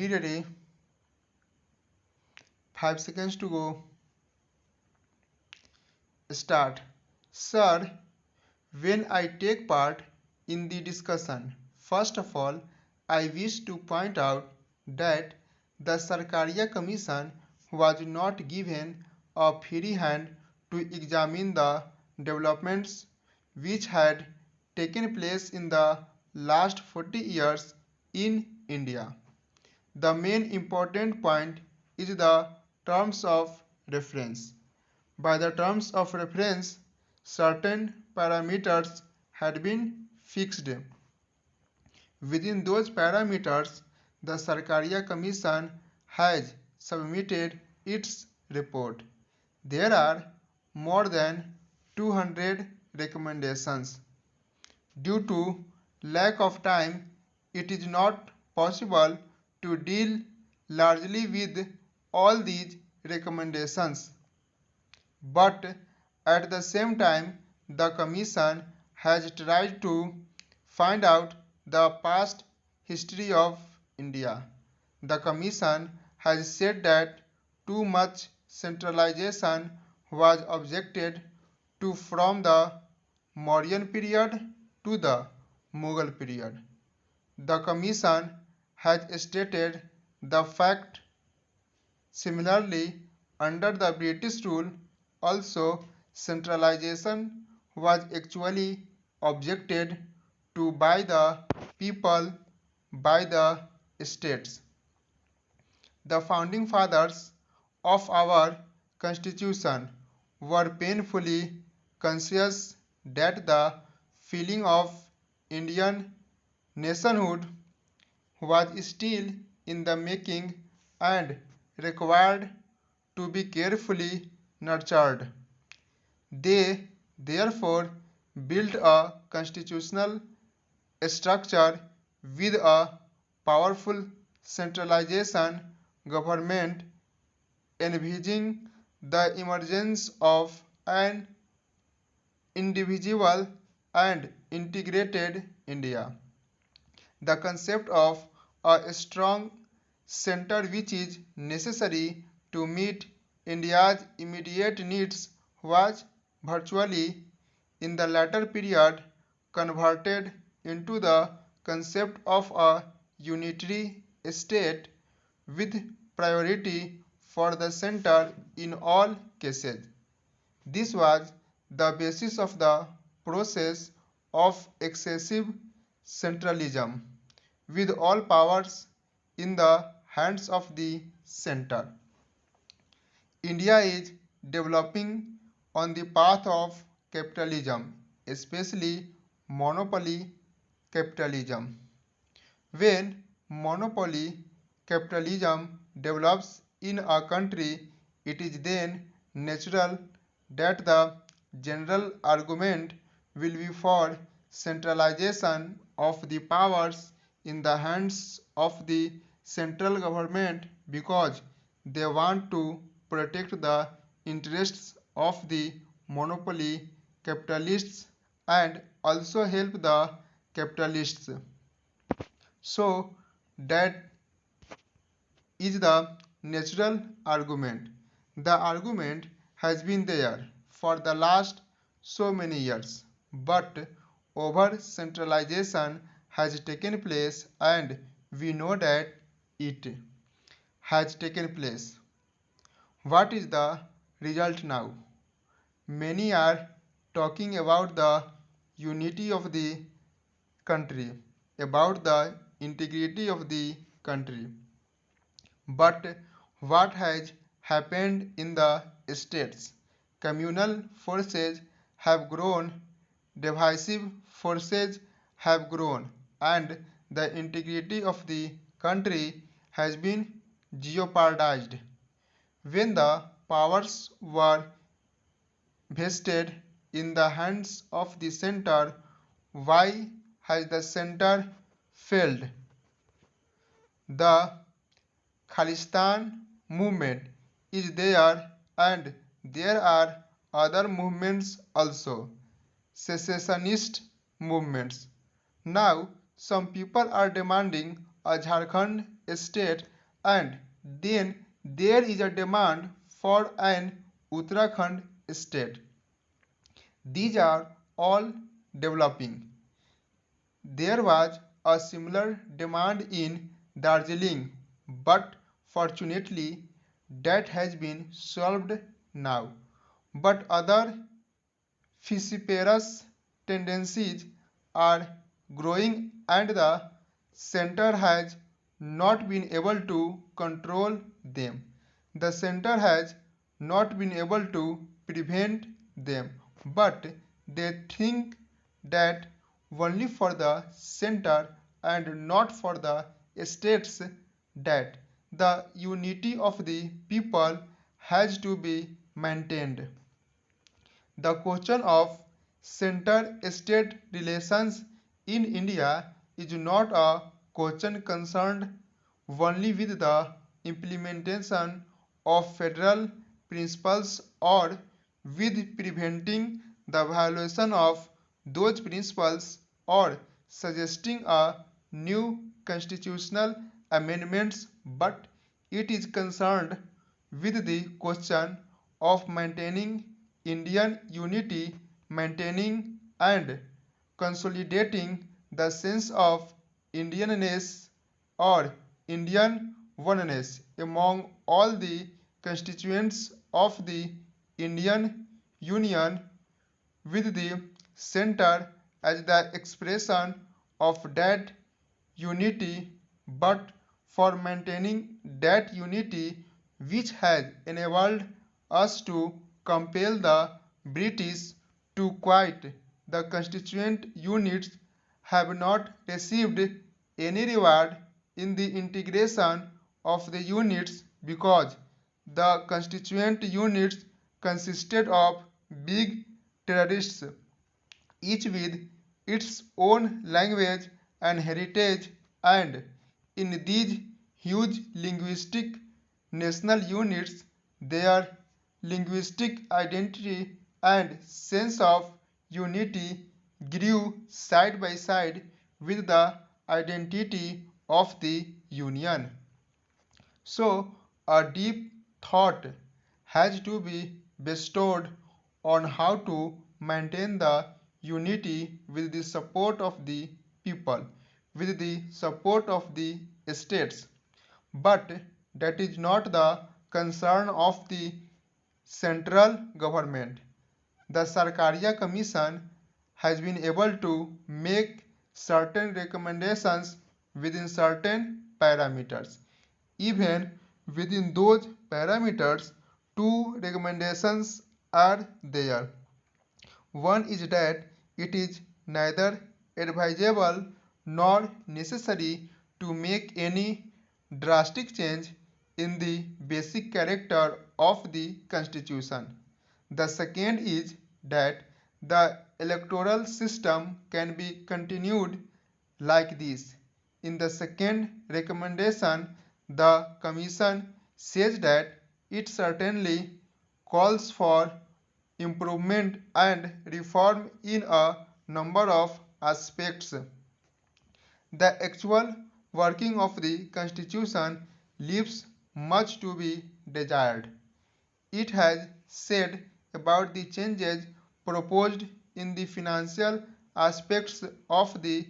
be ready. 5 seconds to go. Start. Sir, when I take part in the discussion, first of all, I wish to point out that the Sarkaria Commission was not given a free hand to examine the developments which had taken place in the last 40 years in India. The main important point is the terms of reference. By the terms of reference, certain parameters had been fixed. Within those parameters, the Sarkaria Commission has submitted its report. There are more than 200 recommendations. Due to lack of time, it is not possible to deal largely with all these recommendations. But at the same time, the Commission has tried to find out the past history of India. The Commission has said that too much centralization was objected to from the Mauryan period to the Mughal period. The Commission has stated the fact. Similarly, under the British rule, also centralization was actually objected to by the people, by the states. The founding fathers of our constitution were painfully conscious that the feeling of Indian nationhood was still in the making and required to be carefully nurtured. They therefore built a constitutional structure with a powerful centralization government, envisaging the emergence of an individual and integrated India. The concept of a strong center which is necessary to meet India's immediate needs was virtually, in the latter period, converted into the concept of a unitary state with priority for the center in all cases. This was the basis of the process of excessive centralism, with all powers in the hands of the center. India is developing on the path of capitalism, especially monopoly capitalism. When monopoly capitalism develops in a country, it is then natural that the general argument will be for centralization of the powers in the hands of the central government because they want to protect the interests of the monopoly capitalists and also help the capitalists. So that is the natural argument. The argument has been there for the last so many years, but over centralization has taken place and we know that it has taken place. What is the result now? Many are talking about the unity of the country, about the integrity of the country. But what has happened in the states? Communal forces have grown, divisive forces have grown, and the integrity of the country has been jeopardized. When the powers were vested in the hands of the center, why has the center failed? The Khalistan movement is there and there are other movements also, secessionist movements. Now some people are demanding a Jharkhand state and then there is a demand for an Uttarakhand state. These are all developing. There was a similar demand in Darjeeling, but fortunately that has been solved now. But other vociferous tendencies are growing and the center has not been able to control them. The center has not been able to prevent them, but they think that only for the center and not for the states that the unity of the people has to be maintained. The question of center-state relations in India is not a question concerned only with the implementation of federal principles or with preventing the violation of those principles or suggesting a new constitutional amendments, but it is concerned with the question of maintaining Indian unity, maintaining and consolidating the sense of Indianness or Indian oneness among all the constituents of the Indian Union, with the center as the expression of that unity, but for maintaining that unity which has enabled us to compel the British to quit the constituent units have not received any reward in the integration of the units because the constituent units consisted of big terrorists, each with its own language and heritage, and in these huge linguistic national units, their linguistic identity and sense of unity grew side by side with the identity of the Union. So, a deep thought has to be bestowed on how to maintain the unity with the support of the people, with the support of the states. But that is not the concern of the central government. The Sarkaria Commission has been able to make certain recommendations within certain parameters. Even within those parameters, two recommendations are there. One is that it is neither advisable nor necessary to make any drastic change in the basic character of the Constitution. The second is that the electoral system can be continued like this. In the second recommendation, the Commission says that it certainly calls for improvement and reform in a number of aspects. The actual working of the Constitution leaves much to be desired. It has said about the changes proposed in the financial aspects of the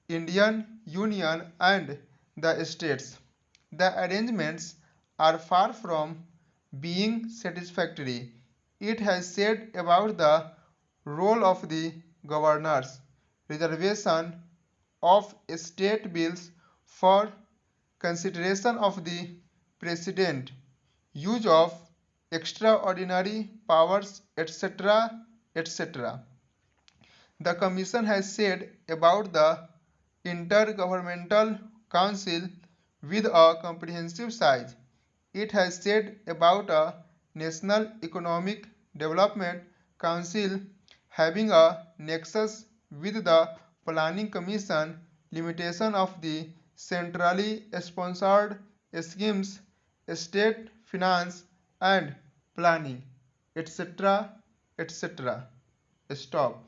Indian Union and the states. The arrangements are far from being satisfactory. It has said about the role of the governors, reservation of state bills for consideration of the president, use of extraordinary powers, etc., etc. The Commission has said about the Intergovernmental Council with a comprehensive size. It has said about a National Economic Development Council having a nexus with the Planning Commission, limitation of the centrally sponsored schemes, state finance and planning, etc., etc. Stop.